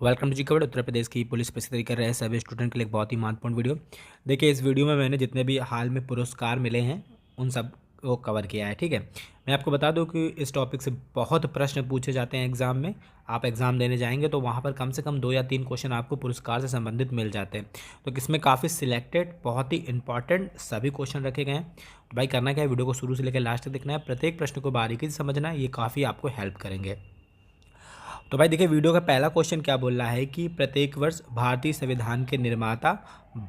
Welcome to G cover. Uttar Pradesh की police भर्ती तैयारी कर रहे हैं सभी स्टूडेंट के लिए एक बहुत ही महत्वपूर्ण वीडियो। देखिए, इस वीडियो में मैंने जितने भी हाल में पुरस्कार मिले हैं उन सब को कवर किया है। ठीक है, मैं आपको बता दूं कि इस टॉपिक से बहुत प्रश्न पूछे जाते हैं एग्जाम में। आप एग्ज़ाम देने जाएंगे तो वहाँ पर कम से कम 2 या 3 क्वेश्चन आपको पुरस्कार से संबंधित मिल जाते हैं। तो इसमें काफ़ी सिलेक्टेड बहुत ही इंपॉर्टेंट सभी क्वेश्चन रखे गए हैं। तो भाई करना क्या है, वीडियो को शुरू से लेकर लास्ट तक देखना है, प्रत्येक प्रश्न को बारीकी से समझना है, ये काफ़ी आपको हेल्प करेंगे। तो भाई देखिए, वीडियो का पहला क्वेश्चन क्या बोल रहा है कि प्रत्येक वर्ष भारतीय संविधान के निर्माता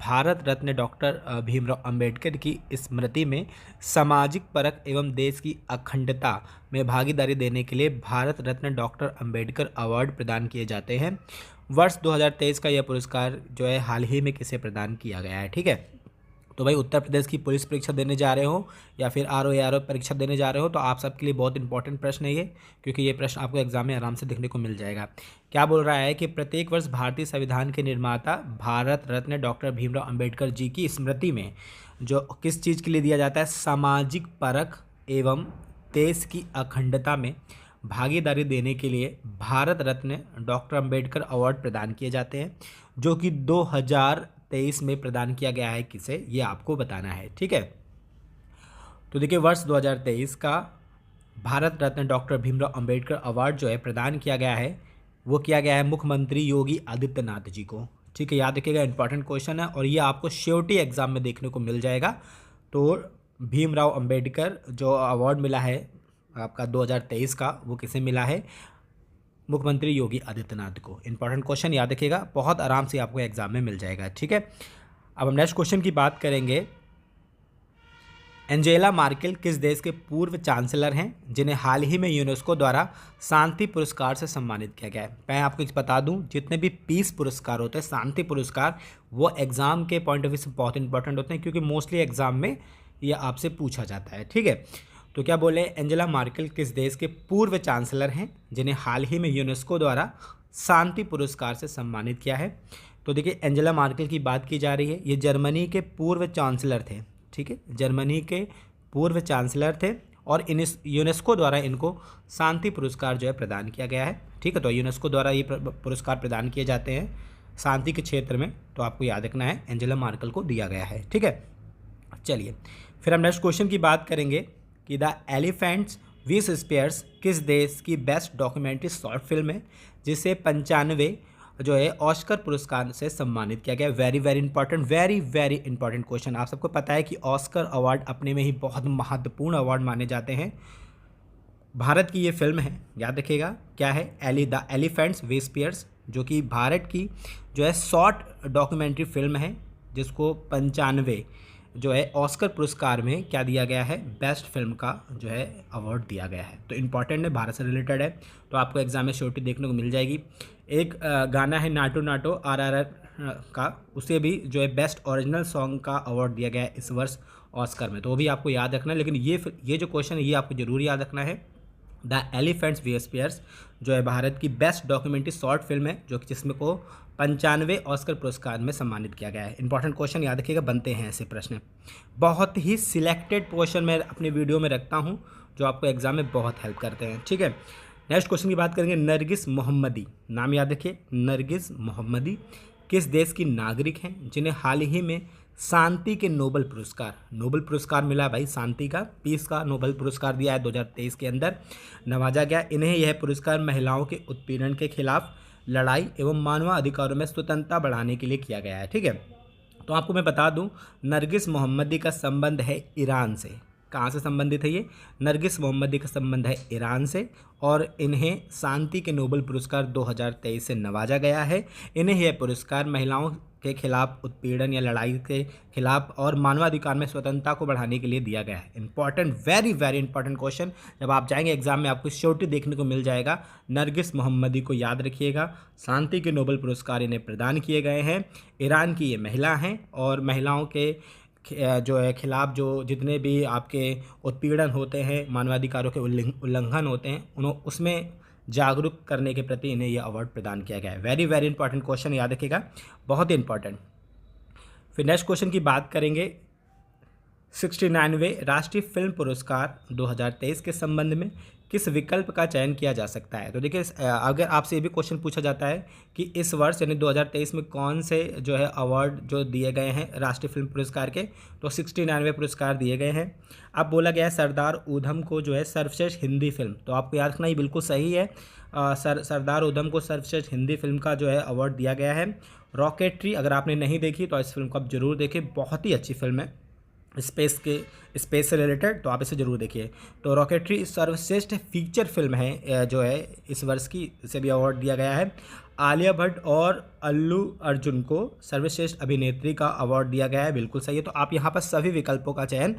भारत रत्न डॉक्टर भीमराव अंबेडकर की स्मृति में सामाजिक परख एवं देश की अखंडता में भागीदारी देने के लिए भारत रत्न डॉक्टर अंबेडकर अवार्ड प्रदान किए जाते हैं। वर्ष 2023 का यह पुरस्कार जो है हाल ही में किसे प्रदान किया गया है। ठीक है, तो भाई उत्तर प्रदेश की पुलिस परीक्षा देने जा रहे हो या फिर R O A R O परीक्षा देने जा रहे हो तो आप सबके लिए बहुत इंपॉर्टेंट प्रश्न है ये, क्योंकि ये प्रश्न आपको एग्जाम में आराम से देखने को मिल जाएगा। क्या बोल रहा है कि प्रत्येक वर्ष भारतीय संविधान के निर्माता भारत रत्न डॉक्टर भीमराव अंबेडकर जी की स्मृति में जो किस चीज़ के लिए दिया जाता है, सामाजिक परख एवं देश की अखंडता में भागीदारी देने के लिए भारत रत्न डॉक्टर अंबेडकर अवार्ड प्रदान किए जाते हैं, जो कि 2023 में प्रदान किया गया है। किसे, ये आपको बताना है। ठीक है, तो देखिए, वर्ष 2023 का भारत रत्न डॉक्टर भीमराव अंबेडकर अवार्ड जो है प्रदान किया गया है, वो किया गया है मुख्यमंत्री योगी आदित्यनाथ जी को। ठीक है, याद रखिएगा, इंपॉर्टेंट क्वेश्चन है और ये आपको श्योरिटी एग्जाम में देखने को मिल जाएगा। तो भीमराव अंबेडकर जो अवार्ड मिला है आपका 2023 का, वो किसे मिला है, मुख्यमंत्री योगी आदित्यनाथ को। इंपॉर्टेंट क्वेश्चन याद रखिएगा, बहुत आराम से आपको एग्जाम में मिल जाएगा। ठीक है, अब हम नेक्स्ट क्वेश्चन की बात करेंगे। एंजेला मार्केल किस देश के पूर्व चांसलर हैं जिन्हें हाल ही में यूनेस्को द्वारा शांति पुरस्कार से सम्मानित किया गया है। मैं आपको बता दूं, जितने भी पीस पुरस्कार होते हैं, शांति पुरस्कार, वो एग्जाम के पॉइंट ऑफ व्यू से बहुत इंपॉर्टेंट होते हैं, क्योंकि मोस्टली एग्जाम में ये आपसे पूछा जाता है। ठीक है, तो क्या बोले, एंजेला मार्केल किस देश के पूर्व चांसलर हैं जिन्हें हाल ही में यूनेस्को द्वारा शांति पुरस्कार से सम्मानित किया है। तो देखिए, एंजेला मार्केल की बात की जा रही है, ये जर्मनी के पूर्व चांसलर थे। ठीक है, जर्मनी के पूर्व चांसलर थे और यूनेस्को द्वारा इनको शांति पुरस्कार जो है प्रदान किया गया है। ठीक है, तो यूनेस्को द्वारा ये पुरस्कार प्रदान किए जाते हैं शांति के क्षेत्र में, तो आपको याद रखना है एंजेला मार्केल को दिया गया है। ठीक है, चलिए फिर हम नेक्स्ट क्वेश्चन की बात करेंगे कि द एलिफेंट्स विश स्पेयर्स किस देश की बेस्ट डॉक्यूमेंट्री शॉर्ट फिल्म है जिसे 95 जो है ऑस्कर पुरस्कार से सम्मानित किया गया। Very very important question. आप सबको पता है कि ऑस्कर अवार्ड अपने में ही बहुत महत्वपूर्ण अवार्ड माने जाते हैं। भारत की ये फिल्म है, याद रखिएगा, क्या है, द एलिफेंट्स विस्पेयर्स, जो कि भारत की जो है शॉर्ट डॉक्यूमेंट्री फिल्म है, जिसको 95 जो है ऑस्कर पुरस्कार में क्या दिया गया है, बेस्ट फिल्म का जो है अवार्ड दिया गया है। तो इम्पॉर्टेंट है, भारत से रिलेटेड है, तो आपको एग्जाम में श्योरिटी देखने को मिल जाएगी। एक गाना है नाटो नाटो RRR का, उसे भी जो है बेस्ट ओरिजिनल सॉन्ग का अवार्ड दिया गया है इस वर्ष ऑस्कर में, तो वो भी आपको याद रखना है। लेकिन ये जो क्वेश्चन है ये आपको जरूर याद रखना है। द एलिफेंट्स विस्पेयर्स जो है भारत की बेस्ट डॉक्यूमेंट्री शॉर्ट फिल्म है, जो कि जिसमें को 95 ऑस्कर पुरस्कार में सम्मानित किया गया है। इंपॉर्टेंट क्वेश्चन याद रखिएगा, बनते हैं ऐसे प्रश्न। बहुत ही सिलेक्टेड क्वेश्चन मैं अपनी वीडियो में रखता हूँ जो आपको एग्जाम में बहुत हेल्प करते हैं। ठीक है, नेक्स्ट क्वेश्चन की बात करेंगे। नरगिस मोहम्मदी, नाम याद रखिए, नरगिस मोहम्मदी किस देश की नागरिक हैं जिन्हें हाल ही में शांति के नोबेल पुरस्कार मिला भाई, शांति का, पीस का नोबेल पुरस्कार दिया है 2023 के अंदर, नवाजा गया। इन्हें यह पुरस्कार महिलाओं के उत्पीड़न के खिलाफ लड़ाई एवं मानवाधिकारों में स्वतंत्रता बढ़ाने के लिए किया गया है। ठीक है, तो आपको मैं बता दूं, नरगिस मोहम्मदी का संबंध है ईरान से। कहाँ से संबंधित है ये, नरगिस मोहम्मदी का संबंध है ईरान से, और इन्हें शांति के नोबेल पुरस्कार 2023 से नवाजा गया है। इन्हें यह पुरस्कार महिलाओं के खिलाफ उत्पीड़न या लड़ाई के खिलाफ और मानवाधिकार में स्वतंत्रता को बढ़ाने के लिए दिया गया है। इंपॉर्टेंट, वेरी इंपॉर्टेंट क्वेश्चन, जब आप जाएंगे एग्जाम में आपको श्योरिटी देखने को मिल जाएगा। नरगिस मोहम्मदी को याद रखिएगा, शांति के नोबेल पुरस्कार इन्हें प्रदान किए गए हैं। ईरान की ये महिला हैं और महिलाओं के जो है खिलाफ जो जितने भी आपके उत्पीड़न होते हैं, मानवाधिकारों के उल्लंघन होते हैं, उन्होंने उसमें जागरूक करने के प्रति इन्हें यह अवार्ड प्रदान किया गया है। वेरी इंपॉर्टेंट क्वेश्चन, याद रखिएगा, बहुत ही इंपॉर्टेंट। फिर नेक्स्ट क्वेश्चन की बात करेंगे। 69वें राष्ट्रीय फिल्म पुरस्कार 2023 के संबंध में किस विकल्प का चयन किया जा सकता है? तो देखिए, अगर आपसे ये भी क्वेश्चन पूछा जाता है कि इस वर्ष यानी 2023 में कौन से जो है अवार्ड जो दिए गए हैं राष्ट्रीय फिल्म पुरस्कार के, तो 69वें पुरस्कार दिए गए हैं। अब बोला गया है सरदार उधम को जो है सर्वश्रेष्ठ हिंदी फिल्म, तो आपको याद रखना ये बिल्कुल सही है। सरदार उधम को सर्वश्रेष्ठ हिंदी फिल्म का जो है अवार्ड दिया गया है। रॉकेटरी अगर आपने नहीं देखी तो इस फिल्म को आप जरूर देखिए, बहुत ही अच्छी फिल्म है स्पेस से रिलेटेड, तो आप इसे जरूर देखिए। तो रॉकेटरी सर्वश्रेष्ठ फीचर फिल्म है जो है इस वर्ष की, इसे भी अवार्ड दिया गया है। आलिया भट्ट और अल्लू अर्जुन को सर्वश्रेष्ठ अभिनेत्री का अवार्ड दिया गया है, बिल्कुल सही है। तो आप यहाँ पर सभी विकल्पों का चयन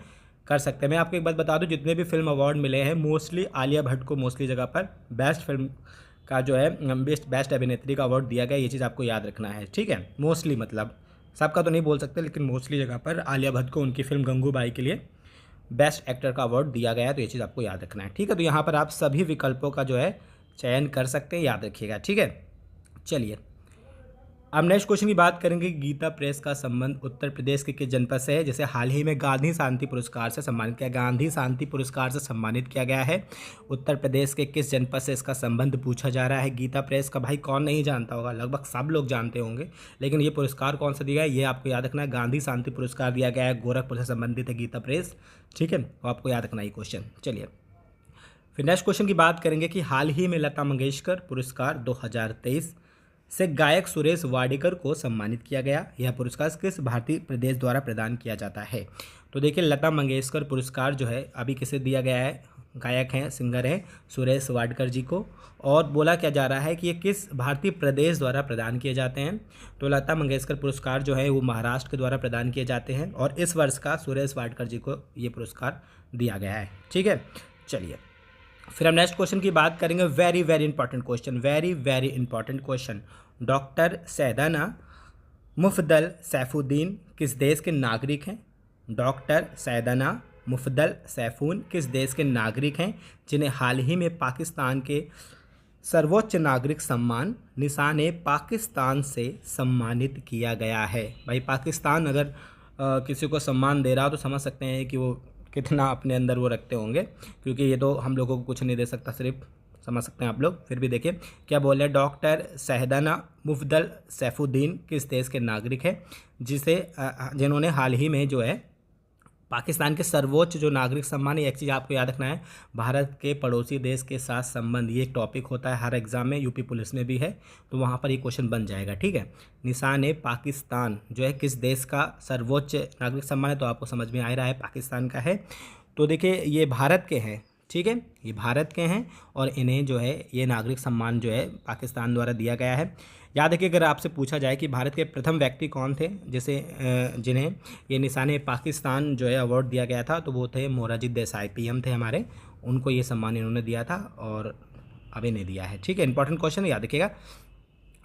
कर सकते हैं। मैं आपको एक बात बता दूं, जितने भी फिल्म अवार्ड मिले हैं मोस्टली आलिया भट्ट को मोस्टली जगह पर बेस्ट फिल्म का जो है बेस्ट अभिनेत्री का अवार्ड दिया गया, ये चीज़ आपको याद रखना है, ठीक है। मोस्टली मतलब सबका तो नहीं बोल सकते, लेकिन मोस्टली जगह पर आलिया भट्ट को उनकी फिल्म गंगूबाई के लिए बेस्ट एक्टर का अवार्ड दिया गया है, तो ये चीज़ आपको याद रखना है, ठीक है। तो यहाँ पर आप सभी विकल्पों का जो है चयन कर सकते हैं, याद रखिएगा, ठीक है। चलिए अब नेक्स्ट क्वेश्चन की बात करेंगे। गीता प्रेस का संबंध उत्तर प्रदेश के किस जनपद से है, जैसे हाल ही में गांधी शांति पुरस्कार से सम्मानित किया, गांधी शांति पुरस्कार से सम्मानित किया गया है। उत्तर प्रदेश के किस जनपद से इसका संबंध पूछा जा रहा है। गीता प्रेस का भाई कौन नहीं जानता होगा, लगभग सब लोग जानते होंगे, लेकिन ये पुरस्कार कौन सा दिया है ये आपको याद रखना है। गांधी शांति पुरस्कार दिया गया है, गोरखपुर से संबंधित है गीता प्रेस, ठीक है, तो आपको याद रखना ये क्वेश्चन। चलिए फिर नेक्स्ट क्वेश्चन की बात करेंगे कि हाल ही में लता मंगेशकर पुरस्कार 2023 से गायक सुरेश वाडेकर को सम्मानित किया गया। यह पुरस्कार किस भारतीय प्रदेश द्वारा प्रदान किया जाता है। तो देखिए लता मंगेशकर पुरस्कार जो है अभी किसे दिया गया है, गायक हैं सिंगर हैं सुरेश वाडकर जी को, और बोला क्या जा रहा है कि ये किस भारतीय प्रदेश द्वारा प्रदान किए जाते हैं। तो लता मंगेशकर पुरस्कार जो है वो महाराष्ट्र के द्वारा प्रदान किए जाते हैं, और इस वर्ष का सुरेश वाडकर जी को ये पुरस्कार दिया गया है, ठीक है। चलिए फिर हम नेक्स्ट क्वेश्चन की बात करेंगे। Very very important question, very very important question. Doctor Syedna Mufaddal Saifuddin किस देश के नागरिक हैं। डॉक्टर सैयदना मुफद्दल सैफून किस देश के नागरिक हैं जिन्हें हाल ही में पाकिस्तान के सर्वोच्च नागरिक सम्मान निशान पाकिस्तान से सम्मानित किया गया है। भाई पाकिस्तान अगर किसी को सम्मान दे रहा हो तो समझ सकते हैं कि वो कितना अपने अंदर वो रखते होंगे, क्योंकि ये तो हम लोगों को कुछ नहीं दे सकता, सिर्फ समझ सकते हैं आप लोग। फिर भी देखिए क्या बोल रहे हैं, डॉक्टर सैयदना मुफद्दल सैफुद्दीन किस देश के नागरिक है जिन्होंने हाल ही में जो है पाकिस्तान के सर्वोच्च जो नागरिक सम्मान है। एक चीज़ आपको याद रखना है, भारत के पड़ोसी देश के साथ संबंध, ये टॉपिक होता है हर एग्जाम में, यूपी पुलिस में भी है, तो वहाँ पर ये क्वेश्चन बन जाएगा, ठीक है। निशान पाकिस्तान जो है किस देश का सर्वोच्च नागरिक सम्मान है, तो आपको समझ में आ रहा है पाकिस्तान का है। तो देखिए ये भारत के हैं, ठीक है, ये भारत के हैं और इन्हें जो है ये नागरिक सम्मान जो है पाकिस्तान द्वारा दिया गया है। याद रखिए अगर आपसे पूछा जाए कि भारत के प्रथम व्यक्ति कौन थे जैसे जिन्हें ये निशान पाकिस्तान जो है अवार्ड दिया गया था, तो वो थे मोरारजी देसाई, पीएम थे हमारे, उनको ये सम्मान इन्होंने दिया था और अभी नहीं दिया है, ठीक है। इंपॉर्टेंट क्वेश्चन याद रखिएगा।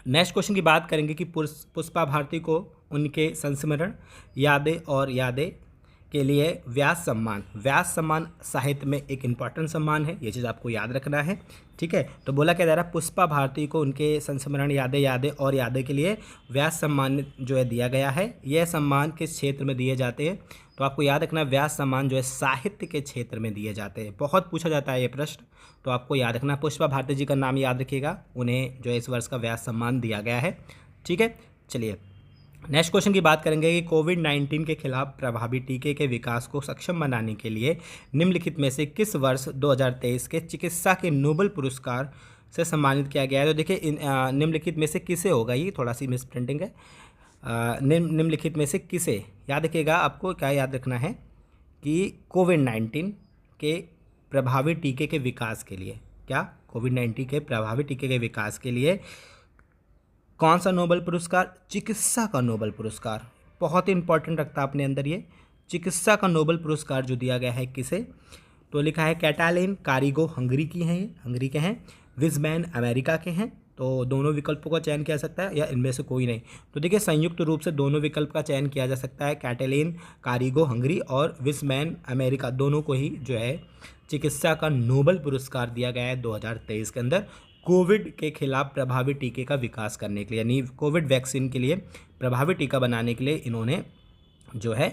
नेक्स्ट क्वेश्चन की बात करेंगे कि पुष्पा भारती को उनके संस्मरण यादें के लिए व्यास सम्मान साहित्य में एक इम्पॉर्टेंट सम्मान है, ये चीज़ आपको याद रखना है, ठीक है। तो बोला क्या जा रहा है, पुष्पा भारती को उनके संस्मरण यादें के लिए व्यास सम्मान जो है दिया गया है। यह सम्मान किस क्षेत्र में दिए जाते हैं, तो आपको याद रखना व्यास सम्मान जो है साहित्य के क्षेत्र में दिए जाते हैं। बहुत पूछा जाता है ये प्रश्न, तो आपको याद रखना पुष्पा भारती जी का नाम याद रखिएगा, उन्हें जो है इस वर्ष का व्यास सम्मान दिया गया है, ठीक है। चलिए नेक्स्ट क्वेश्चन की बात करेंगे कि कोविड-19 के खिलाफ प्रभावी टीके के विकास को सक्षम बनाने के लिए निम्नलिखित में से किस वर्ष 2023 के चिकित्सा के नोबेल पुरस्कार से सम्मानित किया गया है। तो देखिए निम्नलिखित में से किसे होगा, ये थोड़ा सी मिस प्रिंटिंग है। निम्नलिखित में से किसे, याद रखिएगा आपको क्या याद रखना है कि कोविड-19 के प्रभावी टीके के विकास के लिए, क्या कोविड-19 के प्रभावी टीके के विकास के लिए कौन सा नोबेल पुरस्कार, चिकित्सा का नोबेल पुरस्कार, बहुत ही इंपॉर्टेंट रखता है अपने अंदर ये चिकित्सा का नोबेल पुरस्कार जो दिया गया है किसे, तो लिखा है कैटालिन कारिगो हंगरी की हैं, हंगरी के हैं, विज़मैन अमेरिका के हैं। तो दोनों विकल्पों का चयन किया जा सकता है या इनमें से कोई नहीं, तो देखिए संयुक्त रूप से दोनों विकल्प का चयन किया जा सकता है, कैटालिन कारिगो हंगरी और विज़मैन अमेरिका, दोनों को ही जो है चिकित्सा का नोबेल पुरस्कार दिया गया है 2023 के अंदर कोविड के खिलाफ प्रभावी टीके का विकास करने के लिए, यानी कोविड वैक्सीन के लिए प्रभावी टीका बनाने के लिए इन्होंने जो है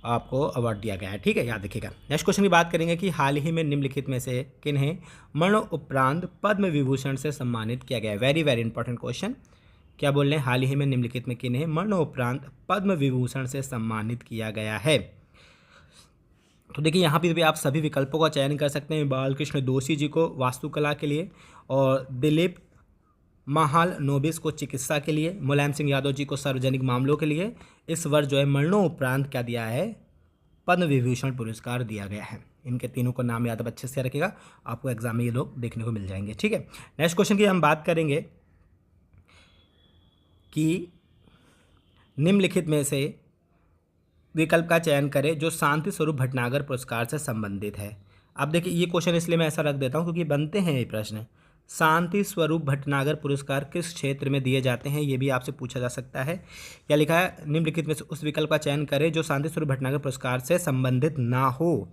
आपको अवार्ड दिया गया है। ठीक है, याद रखिएगा। नेक्स्ट क्वेश्चन की बात करेंगे कि हाल ही में निम्नलिखित में से किन्हें मरणोपरांत पद्म विभूषण से सम्मानित किया गया है। Very very important question. क्या बोल रहे हैं, हाल ही में निम्नलिखित में किन्हें मरणोपरांत पद्म विभूषण से सम्मानित किया गया है। तो देखिए यहाँ पे भी आप सभी विकल्पों का चयन कर सकते हैं। बालकृष्ण दोषी जी को वास्तुकला के लिए, और दिलीप महालनोबिस को चिकित्सा के लिए, मुलायम सिंह यादव जी को सार्वजनिक मामलों के लिए इस वर्ष जो है मरणोपरांत क्या दिया है, पद्म विभूषण पुरस्कार दिया गया है। इनके तीनों को नाम याद अच्छे से रखिएगा, आपको एग्जाम में ये लोग देखने को मिल जाएंगे। ठीक है, नेक्स्ट क्वेश्चन की हम बात करेंगे कि निम्नलिखित में से विकल्प का चयन करें जो शांति स्वरूप भटनागर पुरस्कार से संबंधित है। अब देखिए ये क्वेश्चन इसलिए मैं ऐसा रख देता हूँ क्योंकि बनते हैं ये प्रश्न। शांति स्वरूप भटनागर पुरस्कार किस क्षेत्र में दिए जाते हैं, ये भी आपसे पूछा जा सकता है। क्या लिखा है, निम्नलिखित में से उस विकल्प का चयन करें जो शांति स्वरूप भटनागर पुरस्कार से संबंधित ना हो।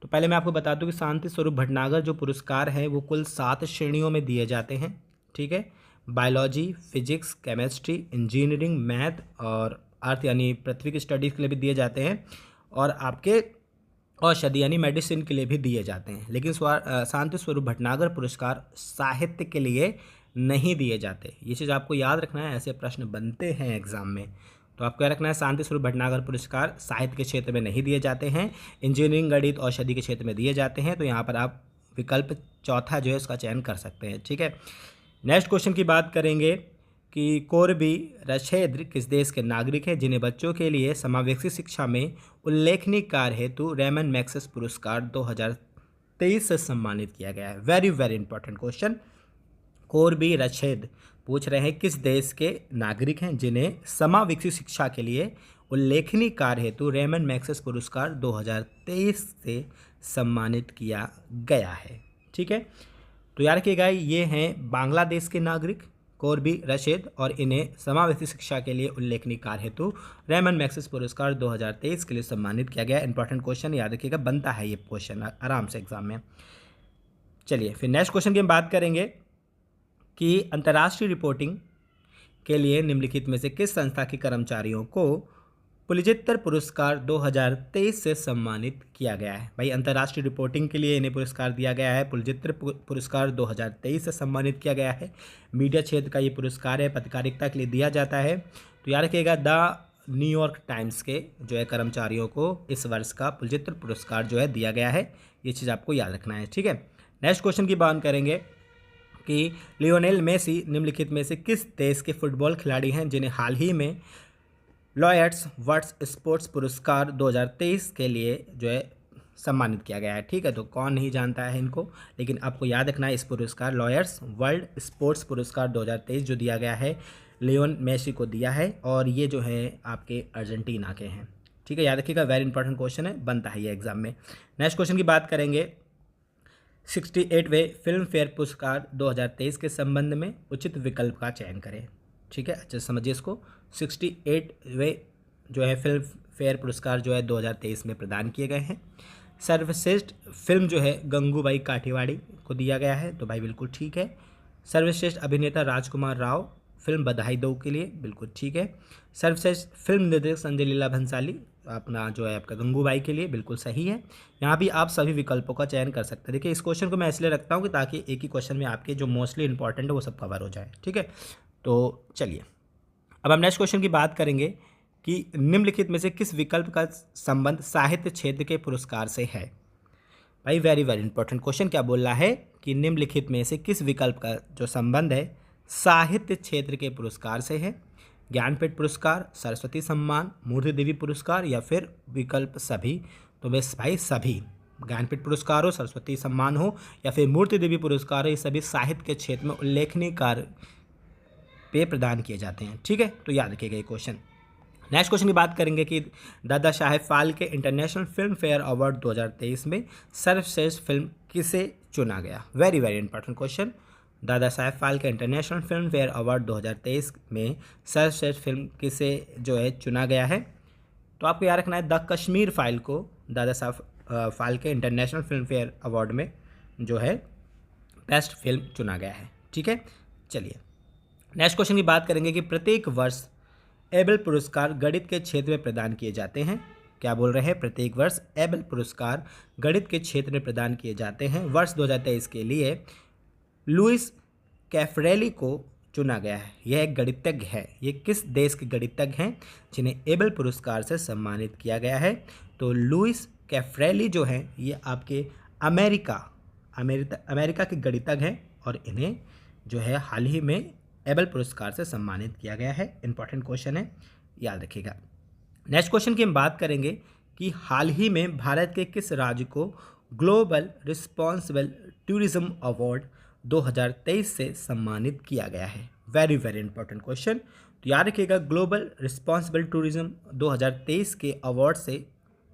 तो पहले मैं आपको बता दूं कि शांति स्वरूप भटनागर जो पुरस्कार है वो कुल 7 श्रेणियों में दिए जाते हैं। ठीक है, biology, physics, chemistry, engineering, math और अर्थ यानी पृथ्वी की स्टडीज़ के लिए भी दिए जाते हैं, और आपके औषधि यानी मेडिसिन के लिए भी दिए जाते हैं। लेकिन शांति स्वरूप भटनागर पुरस्कार साहित्य के लिए नहीं दिए जाते। ये चीज़ आपको याद रखना है, ऐसे प्रश्न बनते हैं एग्जाम में। तो आपको क्या रखना है, शांति स्वरूप भटनागर पुरस्कार साहित्य के क्षेत्र में नहीं दिए जाते हैं, इंजीनियरिंग, गणित, औषधि के क्षेत्र में दिए जाते हैं। तो यहाँ पर आप विकल्प चौथा जो है उसका चयन कर सकते हैं। ठीक है, नेक्स्ट क्वेश्चन की बात करेंगे कि कोरबी रछेद्र किस देश के नागरिक हैं जिन्हें बच्चों के लिए समावेशी शिक्षा में उल्लेखनीय कार्य हेतु रेमन मैग्सेस पुरस्कार 2023 से सम्मानित किया गया है। Very very important question. कोरबी रछेद पूछ रहे हैं किस देश के नागरिक हैं जिन्हें समावेशी शिक्षा के लिए उल्लेखनीय कार्य हेतु रेमन मैग्सेस पुरस्कार 2023 से सम्मानित किया गया है। ठीक है, तो याद रखिएगा ये हैं बांग्लादेश के नागरिक कोरबी रशीद, और इन्हें समावेशी शिक्षा के लिए उल्लेखनीय कार्य हेतु रेमन मैग्सेस पुरस्कार 2023 के लिए सम्मानित किया गया। इंपॉर्टेंट क्वेश्चन, याद रखिएगा, बनता है ये क्वेश्चन आराम से एग्जाम में। चलिए फिर नेक्स्ट क्वेश्चन की हम बात करेंगे कि अंतर्राष्ट्रीय रिपोर्टिंग के लिए निम्नलिखित में से किस संस्था के कर्मचारियों को पुलित्जर पुरस्कार 2023 से सम्मानित किया गया है। भाई अंतर्राष्ट्रीय रिपोर्टिंग के लिए इन्हें पुरस्कार दिया गया है, पुलित्जर पुरस्कार 2023 से सम्मानित किया गया है। मीडिया क्षेत्र का ये पुरस्कार है, पत्रकारिता के लिए दिया जाता है। तो याद रखिएगा द न्यूयॉर्क टाइम्स के जो है कर्मचारियों को इस वर्ष का पुलित्जर पुरस्कार जो है दिया गया है। ये चीज़ आपको याद रखना है। ठीक है, नेक्स्ट क्वेश्चन की बात करेंगे कि लियोनेल मेसी निम्नलिखित में से किस देश के फुटबॉल खिलाड़ी हैं जिन्हें हाल ही में लॉयड्स वर्ल्ड स्पोर्ट्स पुरस्कार 2023 के लिए जो है सम्मानित किया गया है। ठीक है, तो कौन नहीं जानता है इनको, लेकिन आपको याद रखना है इस पुरस्कार लॉयड्स वर्ल्ड स्पोर्ट्स पुरस्कार 2023 जो दिया गया है लियोन मेसी को दिया है, और ये जो है आपके अर्जेंटीना के हैं। ठीक है, याद रखिएगा, वेरी इंपॉर्टेंट क्वेश्चन है, बनता है ये एग्जाम में। नेक्स्ट क्वेश्चन की बात करेंगे 68वें फिल्म फेयर पुरस्कार 2023 के संबंध में उचित विकल्प का चयन करें। ठीक है, अच्छा समझिए इसको। 68वें जो है फिल्म फेयर पुरस्कार जो है 2023 में प्रदान किए गए हैं। सर्वश्रेष्ठ फिल्म जो है गंगूबाई काठियावाड़ी को दिया गया है, तो भाई बिल्कुल ठीक है। सर्वश्रेष्ठ अभिनेता राजकुमार राव फिल्म बधाई दो के लिए, बिल्कुल ठीक है। सर्वश्रेष्ठ फिल्म निर्देशक संजय लीला भंसाली अपना जो है आपका गंगूबाई के लिए, बिल्कुल सही है। यहाँ भी आप सभी विकल्पों का चयन कर सकते हैं। देखिए इस क्वेश्चन को मैं इसलिए रखता हूँ कि ताकि एक ही क्वेश्चन में आपके जो मोस्टली इंपॉर्टेंट है वो सब कवर हो जाए। ठीक है, तो चलिए अब हम नेक्स्ट क्वेश्चन की बात करेंगे कि निम्नलिखित में से किस विकल्प का संबंध साहित्य क्षेत्र के पुरस्कार से है। भाई वेरी वेरी इंपॉर्टेंट क्वेश्चन। क्या बोल रहा है कि निम्नलिखित में से किस विकल्प का जो संबंध है साहित्य क्षेत्र के पुरस्कार से है। ज्ञानपीठ पुरस्कार, सरस्वती सम्मान, मूर्ति देवी पुरस्कार या फिर विकल्प सभी। तो बस भाई सभी, ज्ञानपीठ पुरस्कार हो, सरस्वती सम्मान हो या फिर मूर्ति देवी पुरस्कार हो, ये सभी साहित्य के क्षेत्र में उल्लेखनीय कार्य पे प्रदान किए जाते हैं। ठीक है, तो याद रखिएगा ये क्वेश्चन। नेक्स्ट क्वेश्चन की बात करेंगे कि Dada Saheb Phalke international film fair award 2023 में सर्वश्रेष्ठ फिल्म किसे चुना गया। Very very important question. Dada Saheb Phalke international film fair award 2023 में सर्वश्रेष्ठ फिल्म किसे जो है चुना गया है। तो आपको याद रखना है द कश्मीर फाइल को Dada Saheb Phalke international film fair award में जो है बेस्ट फिल्म चुना गया है। ठीक है, चलिए नेक्स्ट क्वेश्चन की बात करेंगे कि प्रत्येक वर्ष एबल पुरस्कार गणित के क्षेत्र में प्रदान किए जाते हैं। क्या बोल रहे हैं, प्रत्येक वर्ष एबल पुरस्कार गणित के क्षेत्र में प्रदान किए जाते हैं। वर्ष 2023 के लिए लुइस कैफरेली को चुना गया है। यह एक गणितज्ञ है। ये किस देश के गणितज्ञ हैं जिन्हें एबल पुरस्कार से सम्मानित किया गया है? तो लुइस कैफरेली जो हैं ये आपके अमेरिका के गणितज्ञ हैं और इन्हें जो है हाल ही में एबल पुरस्कार से सम्मानित किया गया है। इंपॉर्टेंट क्वेश्चन है, याद रखिएगा। नेक्स्ट क्वेश्चन की हम बात करेंगे कि हाल ही में भारत के किस राज्य को ग्लोबल रिस्पॉन्सिबल टूरिज्म अवार्ड 2023 से सम्मानित किया गया है? Very very important question. तो याद रखिएगा, ग्लोबल रिस्पॉन्सिबल टूरिज्म 2023 के अवार्ड से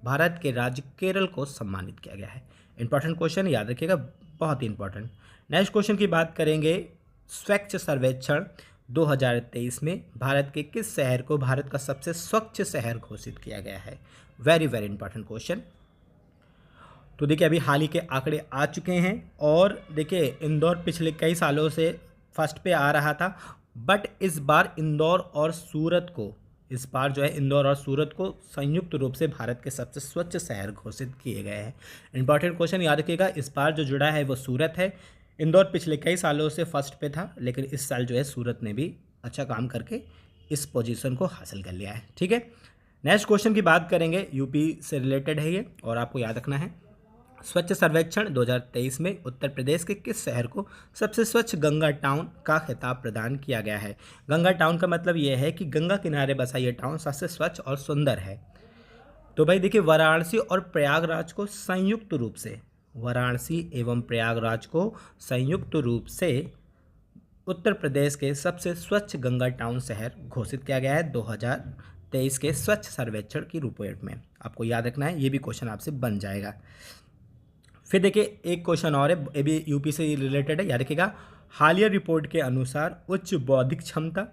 भारत के राज्य केरल को सम्मानित किया गया है। इंपॉर्टेंट क्वेश्चन, याद रखिएगा, बहुत ही इंपॉर्टेंट। नेक्स्ट क्वेश्चन की बात करेंगे, स्वच्छ सर्वेक्षण 2023 में भारत के किस शहर को भारत का सबसे स्वच्छ शहर घोषित किया गया है? Very very important question. तो देखिए, अभी हाल ही के आंकड़े आ चुके हैं और देखिए इंदौर पिछले कई सालों से फर्स्ट पे आ रहा था, बट इस बार इंदौर और सूरत को संयुक्त रूप से भारत के सबसे स्वच्छ शहर घोषित किए गए हैं। इंपॉर्टेंट क्वेश्चन, याद रखिएगा, इस बार जो जुड़ा है वो सूरत है। इंदौर पिछले कई सालों से फर्स्ट पे था, लेकिन इस साल जो है सूरत ने भी अच्छा काम करके इस पोजीशन को हासिल कर लिया है। ठीक है, नेक्स्ट क्वेश्चन की बात करेंगे, यूपी से रिलेटेड है ये और आपको याद रखना है। स्वच्छ सर्वेक्षण 2023 में उत्तर प्रदेश के किस शहर को सबसे स्वच्छ गंगा टाउन का खिताब प्रदान किया गया है? गंगा टाउन का मतलब ये है कि गंगा किनारे बसा ये टाउन सबसे स्वच्छ और सुंदर है। तो भाई देखिए, वाराणसी एवं प्रयागराज को संयुक्त रूप से उत्तर प्रदेश के सबसे स्वच्छ गंगा टाउन शहर घोषित किया गया है 2023 के स्वच्छ सर्वेक्षण की रिपोर्ट में। आपको याद रखना है, ये भी क्वेश्चन आपसे बन जाएगा। फिर देखिए, एक क्वेश्चन और है, ये भी यूपी से रिलेटेड है, याद रखिएगा। हालिया रिपोर्ट के अनुसार उच्च बौद्धिक क्षमता,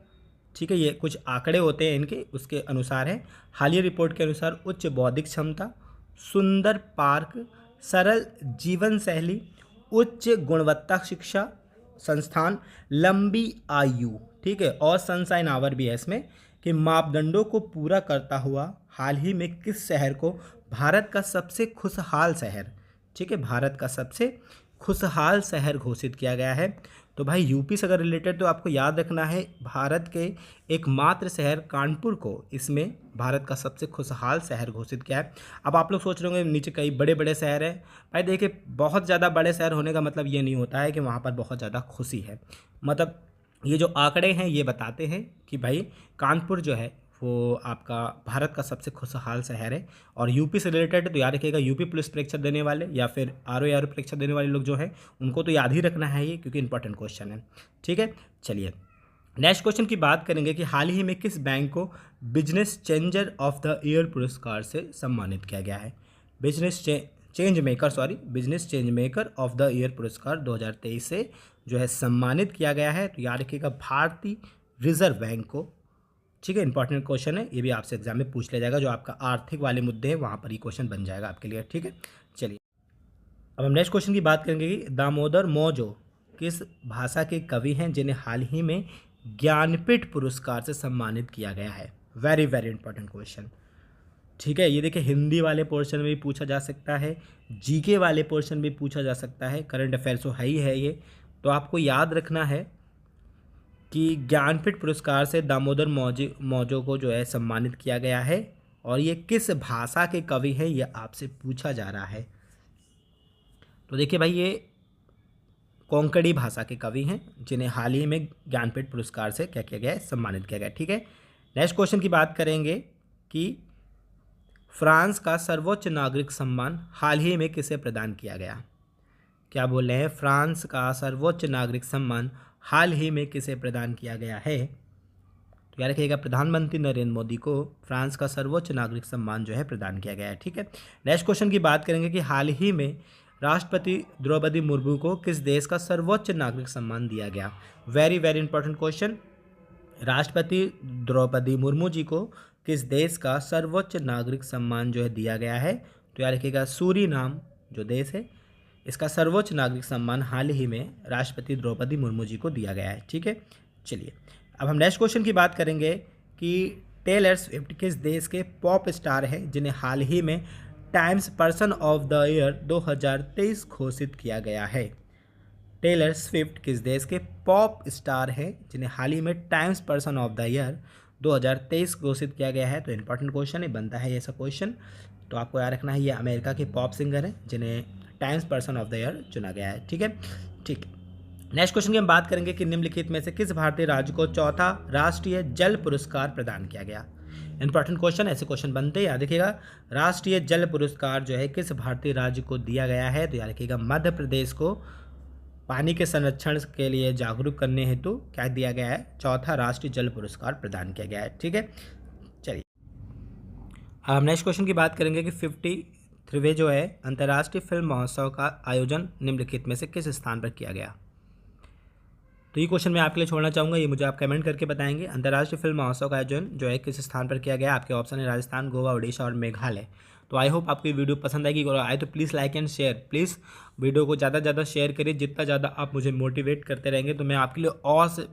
ठीक है, ये कुछ आंकड़े होते हैं इनके, उसके अनुसार है। हालिया रिपोर्ट के अनुसार उच्च बौद्धिक क्षमता, सुंदर पार्क, सरल जीवन शैली, उच्च गुणवत्ता शिक्षा संस्थान, लंबी आयु, ठीक है, और सनशाइन आवर भी है इसमें, कि मापदंडों को पूरा करता हुआ हाल ही में किस शहर को भारत का सबसे खुशहाल शहर, ठीक है, भारत का सबसे खुशहाल शहर घोषित किया गया है? तो भाई यूपी से अगर रिलेटेड तो आपको याद रखना है, भारत के एकमात्र शहर कानपुर को इसमें भारत का सबसे खुशहाल शहर घोषित किया है। अब आप लोग सोच रहे होंगे नीचे कई बड़े बड़े शहर हैं। भाई देखिए, बहुत ज़्यादा बड़े शहर होने का मतलब ये नहीं होता है कि वहाँ पर बहुत ज़्यादा खुशी है। मतलब ये जो आंकड़े हैं ये बताते हैं कि भाई कानपुर जो है वो आपका भारत का सबसे खुशहाल शहर है। और यूपी से रिलेटेड तो याद रखिएगा, यूपी पुलिस परीक्षा देने वाले या फिर आर परीक्षा देने वाले लोग जो हैं उनको तो याद ही रखना है ये, क्योंकि इंपॉर्टेंट क्वेश्चन है। ठीक है, चलिए नेक्स्ट क्वेश्चन की बात करेंगे कि हाल ही में किस बैंक को business changer of the year पुरस्कार से सम्मानित किया गया है? Business change maker of the year पुरस्कार 2023 से जो है सम्मानित किया गया है। तो याद रखिएगा, भारतीय रिजर्व बैंक को। ठीक है, इंपॉर्टेंट क्वेश्चन है, ये भी आपसे एग्जाम में पूछ लिया जाएगा। जो आपका आर्थिक वाले मुद्दे हैं वहाँ पर ही क्वेश्चन बन जाएगा आपके लिए। ठीक है, चलिए अब हम नेक्स्ट क्वेश्चन की बात करेंगे कि दामोदर मौजो किस भाषा के कवि हैं जिन्हें हाल ही में ज्ञानपीठ पुरस्कार से सम्मानित किया गया है? Very very important question. ठीक है, ये देखिए, हिंदी वाले पोर्शन में भी पूछा जा सकता है, जीके वाले पोर्शन में भी पूछा जा सकता है, करंट अफेयर्स तो है ही है ये। तो आपको याद रखना है कि ज्ञानपीठ पुरस्कार से दामोदर मौजो को जो है सम्मानित किया गया है, और ये किस भाषा के कवि हैं ये आपसे पूछा जा रहा है। तो देखिए भाई, ये कोंकणी भाषा के कवि हैं जिन्हें हाल ही में ज्ञानपीठ पुरस्कार से क्या किया गया है? सम्मानित किया गया। ठीक है, नेक्स्ट क्वेश्चन की बात करेंगे कि फ्रांस का सर्वोच्च नागरिक सम्मान हाल ही में किसे प्रदान किया गया? क्या बोल रहे हैं? फ्रांस का सर्वोच्च नागरिक सम्मान हाल ही में किसे प्रदान किया गया है? तो याद रखिएगा, प्रधानमंत्री नरेंद्र मोदी को फ्रांस का सर्वोच्च नागरिक सम्मान जो है प्रदान किया गया है। ठीक है, नेक्स्ट क्वेश्चन की बात करेंगे कि हाल ही में राष्ट्रपति द्रौपदी मुर्मू को किस देश का सर्वोच्च नागरिक सम्मान दिया गया? Very very important question. राष्ट्रपति द्रौपदी मुर्मू जी को किस देश का सर्वोच्च नागरिक सम्मान जो है दिया गया है? तो याद रखिएगा, सूरीनाम जो देश है इसका सर्वोच्च नागरिक सम्मान हाल ही में राष्ट्रपति द्रौपदी मुर्मू जी को दिया गया है। ठीक है, चलिए अब हम नेक्स्ट क्वेश्चन की बात करेंगे कि टेलर स्विफ्ट किस देश के पॉप स्टार हैं जिन्हें हाल ही में times person of the year 2023 घोषित किया गया है? टेलर स्विफ्ट किस देश के पॉप स्टार हैं जिन्हें हाल ही में times person of the year 2023 घोषित किया गया है? तो इंपॉर्टेंट क्वेश्चन ही बनता है ऐसा क्वेश्चन, तो आपको याद रखना है ये अमेरिका के पॉप सिंगर हैं जिन्हें times person of the year चुना गया है। ठीक है, ठीक। नेक्स्ट क्वेश्चन की हम बात करेंगे कि निम्नलिखित में से किस भारतीय राज्य को चौथा राष्ट्रीय जल पुरस्कार प्रदान किया गया? इंपॉर्टेंट क्वेश्चन, ऐसे क्वेश्चन बनते हैं, याद रखिएगा। राष्ट्रीय जल पुरस्कार जो है किस भारतीय राज्य को दिया गया है? तो याद रखिएगा मध्य प्रदेश को पानी के संरक्षण के लिए जागरूक करने हेतु क्या दिया गया है? चौथा राष्ट्रीय जल पुरस्कार प्रदान किया गया है। ठीक है, चलिए हम नेक्स्ट क्वेश्चन की बात करेंगे कि 53वें जो है अंतर्राष्ट्रीय फिल्म महोत्सव का आयोजन निम्नलिखित में से किस स्थान पर किया गया? तो ये क्वेश्चन मैं आपके लिए छोड़ना चाहूँगा, ये मुझे आप कमेंट करके बताएंगे। अंतर्राष्ट्रीय फिल्म महोत्सव का आयोजन जो है किस स्थान पर किया गया? आपके ऑप्शन है राजस्थान, गोवा, उड़ीसा और मेघालय। तो आई होप आपको ये वीडियो पसंद आएगी, और आए तो please like and share, please video को ज़्यादा से ज़्यादा शेयर करिए। जितना ज़्यादा आप मुझे मोटिवेट करते रहेंगे तो मैं आपके लिए और से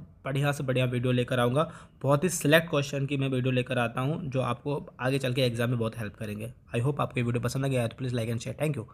बढ़िया वीडियो लेकर आऊँगा। बहुत ही सिलेक्ट क्वेश्चन की मैं वीडियो लेकर आता हूँ जो आपको आगे चल के एग्जाम में बहुत हेल्प करेंगे। आई होप आपको ये वीडियो पसंद आ गया है, तो please like and share. Thank you.